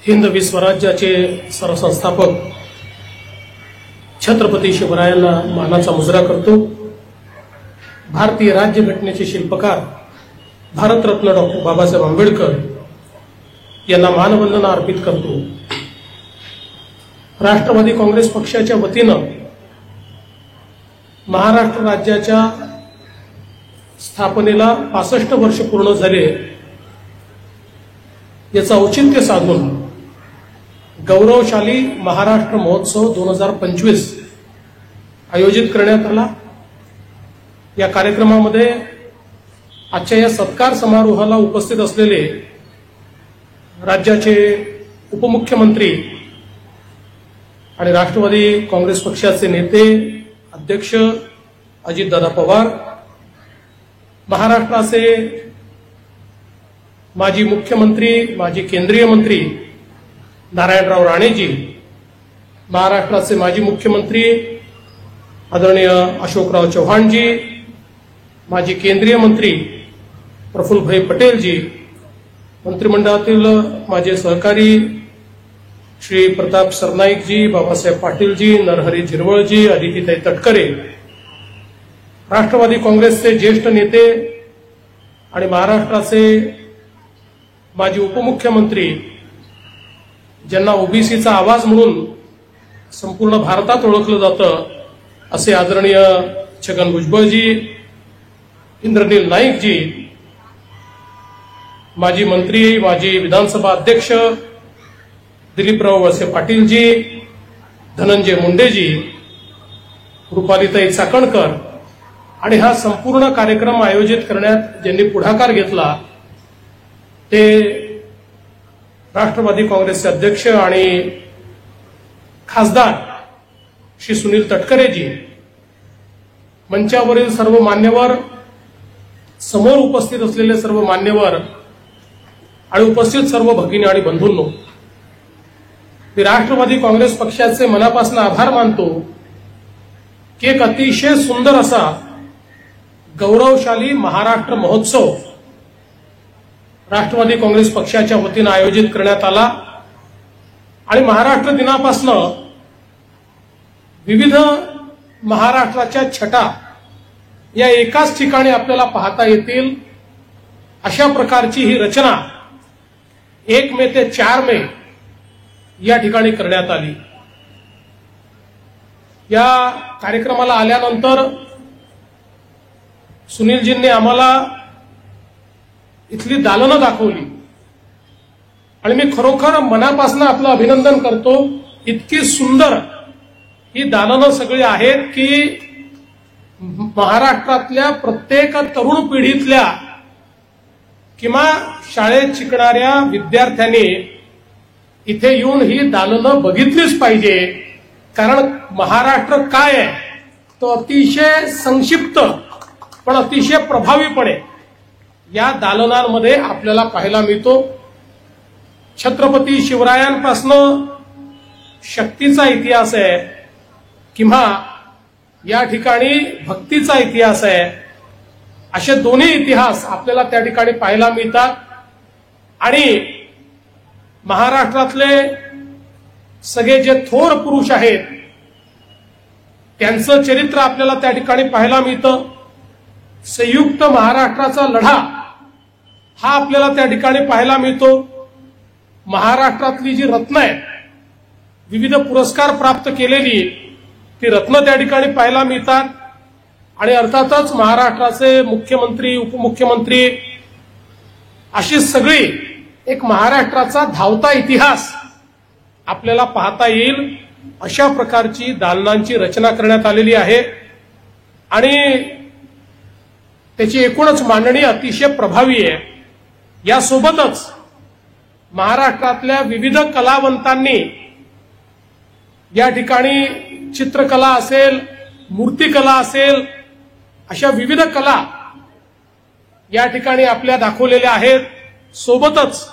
हिंदवी स्वराज्याचे सरसंस्थापक छत्रपती शिवरायांना मानाचा मुजरा करतो। भारतीय राज्यघटनेचे शिल्पकार भारतरत्न डॉक्टर बाबासाहेब आंबेडकर यांना मानवंदना अर्पित करतो। राष्ट्रवादी काँग्रेस पक्षाच्या वतीनं महाराष्ट्र राज्याच्या स्थापनेला 65 वर्ष पूर्ण झाले, याचं औचित्य साधून गौरवशाली महाराष्ट्र महोत्सव 2025 आयोजित करण्यात आला। या कार्यक्रमामध्ये आजच्या या सत्कार समारोहाला उपस्थित असलेले राज्याचे उपमुख्यमंत्री आणि राष्ट्रवादी काँग्रेस पक्षाचे नेते अध्यक्ष अजितदादा पवार, महाराष्ट्राचे माजी मुख्यमंत्री माजी केंद्रीय मंत्री नारायणराव राणेजी, महाराष्ट्राचे माजी मुख्यमंत्री आदरणीय अशोकराव चव्हाणजी, माजी केंद्रीय मंत्री प्रफुल्लभाई पटेलजी, मंत्रिमंडळातील माझे सहकारी श्री प्रताप सरनाईकजी, बाबासाहेब पाटीलजी, नरहरी झिरवळजी, अदितीताई तटकरे, राष्ट्रवादी काँग्रेसचे ज्येष्ठ नेते आणि महाराष्ट्राचे माजी उपमुख्यमंत्री, ज्यांना ओबीसीचा आवाज म्हणून संपूर्ण भारतात ओळखलं जातं असे आदरणीय छगन भुजबळजी, इंद्रनील नाईकजी, माजी मंत्री माजी विधानसभा अध्यक्ष दिलीपराव वळसे पाटीलजी, धनंजय मुंडेजी, रुपालीताई चाकणकर आणि हा संपूर्ण कार्यक्रम आयोजित करण्यात ज्यांनी पुढाकार घेतला ते राष्ट्रवादी काँग्रेसचे अध्यक्ष आणि खासदार श्री सुनील तटकरेजी, मंचावरील सर्व मान्यवर, समोर उपस्थित असलेले सर्व मान्यवर आणि उपस्थित सर्व भगिनी आणि बंधूंनो, मी राष्ट्रवादी काँग्रेस पक्षाचे मनापासून आभार मानतो की एक अतिशय सुंदर असा गौरवशाली महाराष्ट्र महोत्सव राष्ट्रवादी काँग्रेस पक्षाच्या वतीनं आयोजित करण्यात आला आणि महाराष्ट्र दिनापासून विविध महाराष्ट्राच्या छटा या एकाच ठिकाणी आपल्याला पाहता येतील अशा प्रकारची ही रचना 1 मे ते 4 मे या ठिकाणी करण्यात आली। या कार्यक्रमाला आल्यानंतर सुनीलजींनी आम्हाला इथली दालनं दाखवली आणि मी खरोखर मनापासून आपलं अभिनंदन करतो। इतकी सुंदर ही दालनं सगळी आहेत की महाराष्ट्रातल्या प्रत्येक तरुण पिढीतल्या किंवा शाळेत शिकणाऱ्या विद्यार्थ्यांनी इथे येऊन ही दालनं बघितलीच पाहिजे, कारण महाराष्ट्र काय आहे तो अतिशय संक्षिप्त पण अतिशय प्रभावीपणे या दालनांमध्ये आपल्याला पाहायला मिळतो। छत्रपती शिवरायांपासून शक्तीचा इतिहास आहे किंवा या ठिकाणी भक्तीचा इतिहास आहे, असे दोन्ही इतिहास आपल्याला त्या ठिकाणी पाहायला मिळतात आणि महाराष्ट्रातले सगळे जे थोर पुरुष आहेत त्यांचं चरित्र आपल्याला त्या ठिकाणी पाहायला मिळतं। संयुक्त महाराष्ट्राचा लढा हा आपल्याला त्या ठिकाणी पाहायला मिळतो। महाराष्ट्रातली जी रत्न आहेत, विविध पुरस्कार प्राप्त केलेली ती रत्न त्या ठिकाणी पाहायला मिळतात आणि अर्थातच महाराष्ट्राचे मुख्यमंत्री उपमुख्यमंत्री अशी सगळी एक महाराष्ट्राचा धावता इतिहास आपल्याला पाहता येईल अशा प्रकारची दालनांची रचना करण्यात आलेली आहे आणि त्याची एकूणच मांडणी अतिशय प्रभावी आहे। यासोबतच महाराष्ट्रातल्या विविध कलावंतांनी या ठिकाणी चित्रकला असेल, मूर्तिकला असेल, अशा विविध कला या ठिकाणी आपल्या दाखवलेल्या आहेत। सोबतच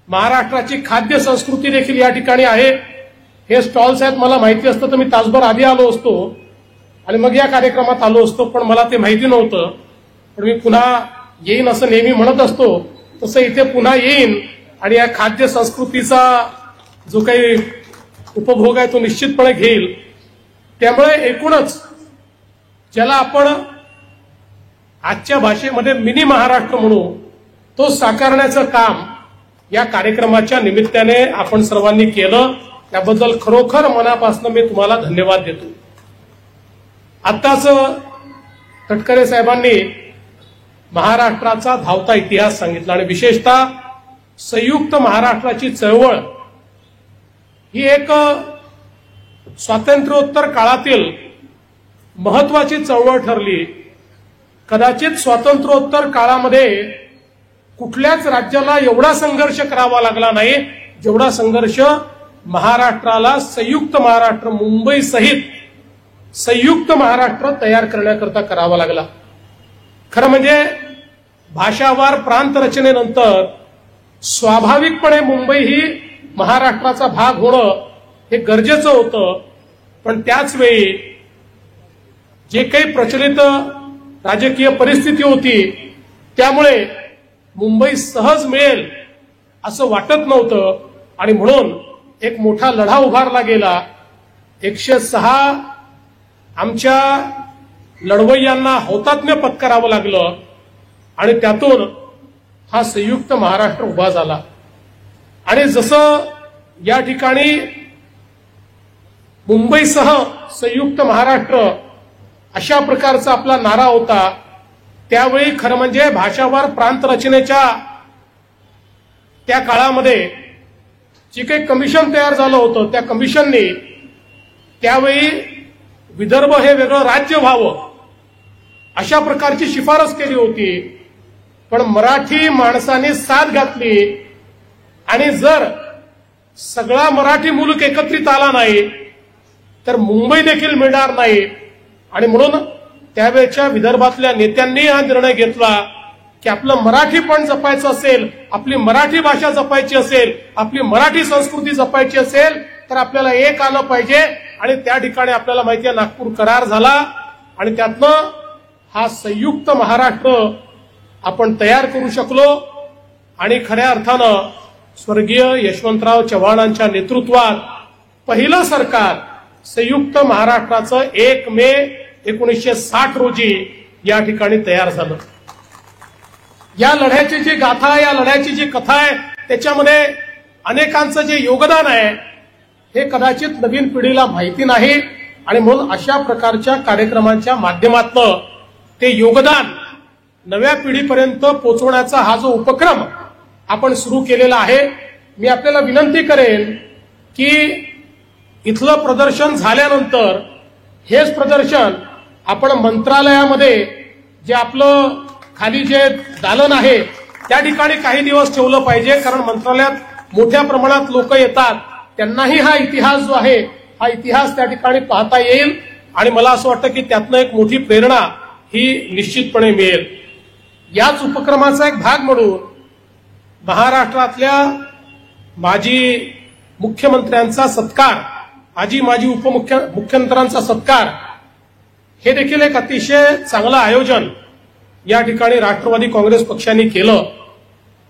महाराष्ट्राची खाद्य संस्कृती देखील या ठिकाणी आहे। हे स्टॉल्स आहेत, मला माहिती असतं तर मी तासभर आधी आलो असतो आणि मग या कार्यक्रमात आलो असतो, पण मला ते माहिती नव्हतं। पण मी पुन्हा येईन असं नेहमी म्हणत असतो, तसं इथे पुन्हा येईन आणि या खाद्य संस्कृतीचा जो काही उपभोग आहे तो निश्चितपणे घेईल. त्यामुळे एकूणच ज्याला आपण आजच्या भाषेमध्ये मिनी महाराष्ट्र म्हणू, तो साकारण्याचं काम या कार्यक्रमाच्या निमित्ताने आपण सर्वांनी केलं. त्याबद्दल खरोखर मनापासून मी तुम्हाला धन्यवाद देतो. आत्ताच तटकरे साहेबांनी महाराष्ट्राचा धावता इतिहास सांगितला आणि विशेषतः संयुक्त महाराष्ट्राची चळवळ ही एक स्वातंत्र्योत्तर काळातील महत्वाची चळवळ ठरली. कदाचित स्वातंत्र्योत्तर काळामध्ये कुठल्याच राज्याला एवढा संघर्ष करावा लागला नाही जेवढा संघर्ष महाराष्ट्राला संयुक्त महाराष्ट्र, मुंबई सहित संयुक्त महाराष्ट्र तयार करण्याकरता करावा लागला. खरं म्हणजे भाषावार प्रांत रचनेनंतर स्वाभाविकपणे मुंबई ही महाराष्ट्राचा भाग होणं हे गरजेचं होतं. पण त्याच वेळी जे काही प्रचलित राजकीय परिस्थिती होती त्यामुळे मुंबई सहज मिळेल असं वाटत नव्हतं आणि म्हणून एक मोठा लढा उभारला गेला. 106 आमच्या लढवय्यांना हौतात्म्य पत्करावं लागलं आणि त्यातून हा संयुक्त महाराष्ट्र उभा झाला. आणि जसं या ठिकाणी मुंबईसह संयुक्त महाराष्ट्र अशा प्रकारचा आपला नारा होता, त्यावेळी खरं म्हणजे भाषावार प्रांत रचनेच्या त्या काळामध्ये जे काही कमिशन तयार झालं होतं त्या कमिशनने त्यावेळी विदर्भ हे वेगळं राज्य व्हावं अशा प्रकारची शिफारस केली होती. पण मराठी माणसाने साथ घातली आणि जर सगळा मराठी मुलूक एकत्रित आला नाही तर मुंबई देखील मिळणार नाही. आणि म्हणून त्यावेळच्या विदर्भातल्या नेत्यांनी हा निर्णय घेतला की आपलं मराठी पण जपायचं असेल, आपली मराठी भाषा जपायची असेल, आपली मराठी संस्कृती जपायची असेल तर आपल्याला एक आलं पाहिजे. आणि त्या ठिकाणी आपल्याला माहिती आहे नागपूर करार झाला आणि त्यातनं हा संयुक्त महाराष्ट्र आपण तयार करू शकलो. आणि खऱ्या अर्थानं स्वर्गीय यशवंतराव चव्हाणांच्या नेतृत्वात पहिलं सरकार संयुक्त महाराष्ट्राचं 1 मे 1960 रोजी या ठिकाणी तयार झालं. या लढ्याची जी गाथा, या लढ्याची जी कथा आहे त्याच्यामध्ये अनेकांचं जे योगदान आहे हे कदाचित नवीन पिढीला माहिती नाही. आणि म्हणून अशा प्रकारच्या कार्यक्रमांच्या माध्यमातून ते योगदान नव्या पिढीपर्यंत पोहोचवण्याचा हा जो उपक्रम आपण सुरू केलेला आहे, मी आपल्याला विनंती करेन की इथलं प्रदर्शन झाल्यानंतर हेच प्रदर्शन आपण मंत्रालयामध्ये जे आपलं खाली जे दालन आहे त्या ठिकाणी काही दिवस ठेवलं पाहिजे. कारण मंत्रालयात मोठ्या प्रमाणात लोक येतात, त्यांनाही हा इतिहास जो आहे हा इतिहास त्या ठिकाणी पाहता येईल. आणि मला असं वाटतं की त्यातनं एक मोठी प्रेरणा ही निश्चितपणे मिळेल. याच उपक्रमाचा एक भाग म्हणून महाराष्ट्रातल्या माजी मुख्यमंत्र्यांचा सत्कार, माजी उपमुख्यमंत्र्यांचा सत्कार हे देखील एक अतिशय चांगलं आयोजन या ठिकाणी राष्ट्रवादी काँग्रेस पक्षाने केलं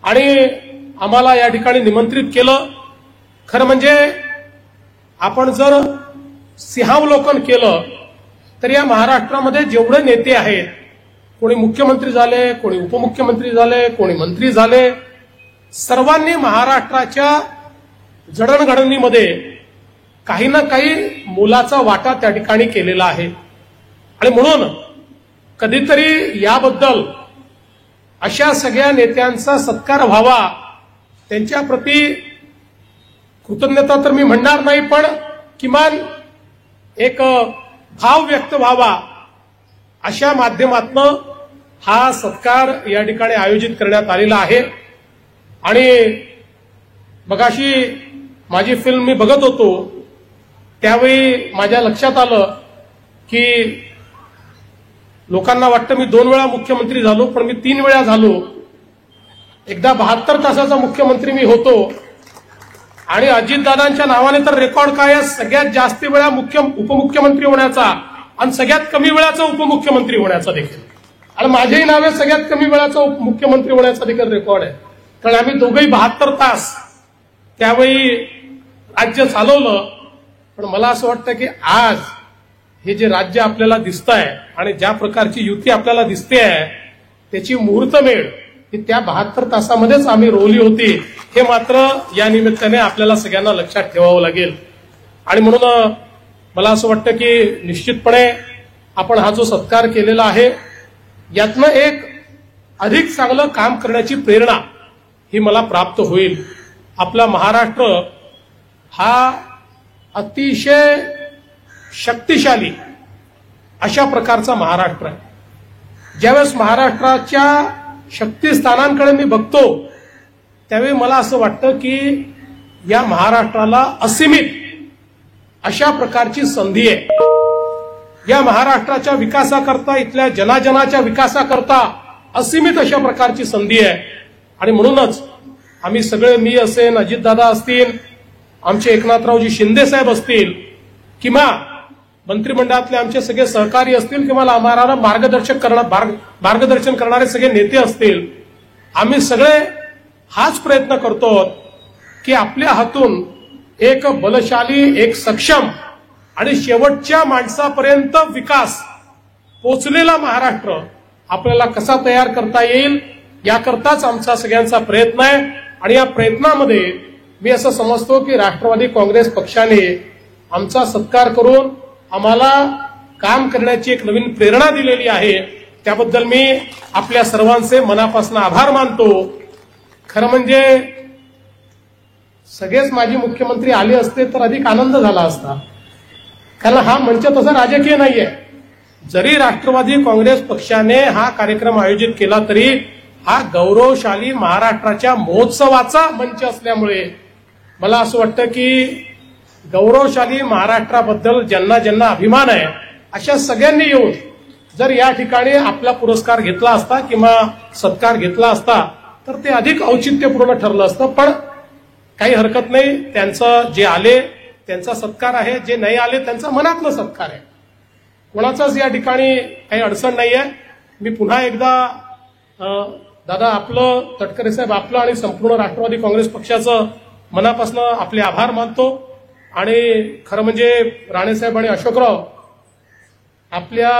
आणि आम्हाला या ठिकाणी निमंत्रित केलं. खरं म्हणजे आपण जर सिंहावलोकन केलं तर या महाराष्ट्रामध्ये जेवढे नेते आहेत, कोणी मुख्यमंत्री झाले, कोणी उपमुख्यमंत्री झाले, कोणी मंत्री झाले, सर्वांनी महाराष्ट्राच्या जडणघडणीमध्ये काही ना काही मोलाचा वाटा त्या ठिकाणी केलेला आहे. आणि म्हणून कधीतरी याबद्दल अशा सगळ्या नेत्यांचा सत्कार व्हावा, त्यांच्याप्रती कृतज्ञता तर मी म्हणणार नाही पण किमान एक भाव व्यक्त व्हावा अशा माध्यमातून हा सत्कार या ठिकाणी आयोजित करण्यात आलेला आहे. आणि मगाशी माझी फिल्म मी बघत होतो त्यावेळी माझ्या लक्षात आलं की लोकांना वाटतं मी 2 वेळा मुख्यमंत्री झालो, पण मी 3 वेळा झालो. एकदा 72 तासाचा मुख्यमंत्री मी होतो आणि अजितदादांच्या नावाने तर रेकॉर्ड काय आहे, सगळ्यात जास्त वेळा उपमुख्यमंत्री होण्याचा आणि सगळ्यात कमी वेळाचा उपमुख्यमंत्री होण्याचा देखील. आणि माझ्याही नावे सगळ्यात कमी वेळाचा मुख्यमंत्री होण्याचा देखील रेकॉर्ड आहे. कारण आम्ही दोघंही 72 तास त्यावेळी राज्य चालवलं. पण मला असं वाटतं की आज हे जे राज्य आपल्याला दिसतंय आणि ज्या प्रकारची युती आपल्याला दिसते आहे त्याची मुहूर्तमेढ ही त्या 72 तासामध्येच आम्ही रोवली होती, हे मात्र या निमित्ताने आपल्याला सगळ्यांना लक्षात ठेवावं लागेल. आणि म्हणून मला असं वाटतं की निश्चितपणे आपण हा जो सत्कार केलेला आहे यातनं एक अधिक चांगलं काम करण्याची प्रेरणा ही मला प्राप्त होईल. आपला महाराष्ट्र हा अतिशय शक्तिशाली अशा प्रकारचा महाराष्ट्र आहे. ज्यावेळेस महाराष्ट्राच्या शक्तिस्थानांकडे मी बघतो त्यावेळी मला असं वाटतं की या महाराष्ट्राला असीमित अशा प्रकारची संधी आहे. या महाराष्ट्राच्या विकासाकरता, इथल्या जनाजनाच्या विकासाकरता असीमित अशा प्रकारची संधी आहे. आणि म्हणूनच आम्ही सगळे, मी असेल, अजितदादा असतील, आमचे एकनाथरावजी शिंदे साहेब असतील, किंवा मंत्रिमंडळातले आमचे सगळे सहकारी असतील, किंवा आम्हाला मार्गदर्शन करणारे सगळे नेते असतील, आम्ही सगळे हाच प्रयत्न करतो की आपल्या हातून एक बलशाली, एक सक्षम आणि शेवटच्या माणसापर्यंत विकास पोचलेला महाराष्ट्र आपल्याला कसा तयार करता येईल याकरताच आमचा सगळ्यांचा प्रयत्न आहे. आणि या प्रयत्नामध्ये मी असं समजतो की राष्ट्रवादी काँग्रेस पक्षाने आमचा सत्कार करून आम्हाला काम करण्याची एक नवीन प्रेरणा दिलेली आहे. त्याबद्दल मी आपल्या सर्वांचे मनापासून आभार मानतो. खरं म्हणजे सगळेच माजी मुख्यमंत्री आले असते तर अधिक आनंद झाला असता, कारण हा मंच तसा राजकीय नाहीये. जरी राष्ट्रवादी काँग्रेस पक्षाने हा कार्यक्रम आयोजित केला तरी हा गौरवशाली महाराष्ट्राच्या महोत्सवाचा मंच असल्यामुळे मला असं वाटतं की गौरवशाली महाराष्ट्राबद्दल ज्यांना ज्यांना अभिमान आहे अशा सगळ्यांनी येऊन जर या ठिकाणी आपला पुरस्कार घेतला असता किंवा सत्कार घेतला असता तर ते अधिक औचित्यपूर्ण ठरलं असतं. पण काही हरकत नाही, त्यांचं जे आले त्यांचा सत्कार आहे, जे नाही आले त्यांचा मनातला सत्कार आहे. कोणाचाच या ठिकाणी काही अडचण नाहीये. मी पुन्हा एकदा दादा आपलं, तटकरे साहेब आपलं आणि संपूर्ण राष्ट्रवादी काँग्रेस पक्षाचं मनापासून आपले आभार मानतो. आणि खरं म्हणजे राणेसाहेब आणि अशोकराव आपल्या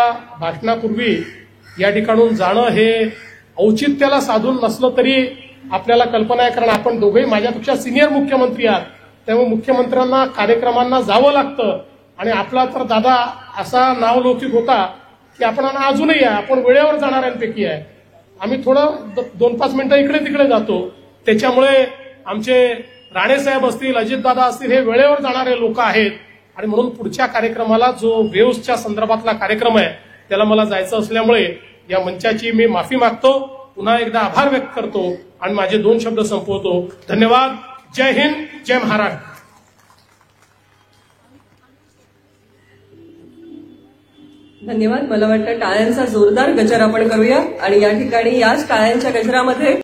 भाषणापूर्वी या ठिकाणून जाणं हे औचित्याला साधून नसलं तरी आपल्याला कल्पना आहे, कारण आपण दोघेही माझ्यापेक्षा सिनियर मुख्यमंत्री आहात, त्यामुळे मुख्यमंत्र्यांना कार्यक्रमांना जावं लागतं. आणि आपला तर दादा असा नावलौकिक होता की आपण अजूनही आहे, आपण वेळेवर जाणाऱ्यांपैकी आहे. आम्ही थोडं 2-5 मिनिटं इकडे तिकडे जातो, त्याच्यामुळे आमचे राणेसाहेब असतील, अजितदादा असतील, हे वेळेवर जाणारे लोक आहेत. आणि म्हणून पुढच्या कार्यक्रमाला जो वेव्हच्या संदर्भातला कार्यक्रम आहे त्याला मला जायचं असल्यामुळे या मंचाची मी माफी मागतो, पुन्हा एकदा आभार व्यक्त करतो आणि माझे 2 शब्द संपवतो. धन्यवाद. जय हिंद, जय महाराष्ट्र. धन्यवाद. मला वाटतं टाळ्यांचा जोरदार गजर आपण करूया आणि या ठिकाणी याच टाळ्यांच्या गजरामध्ये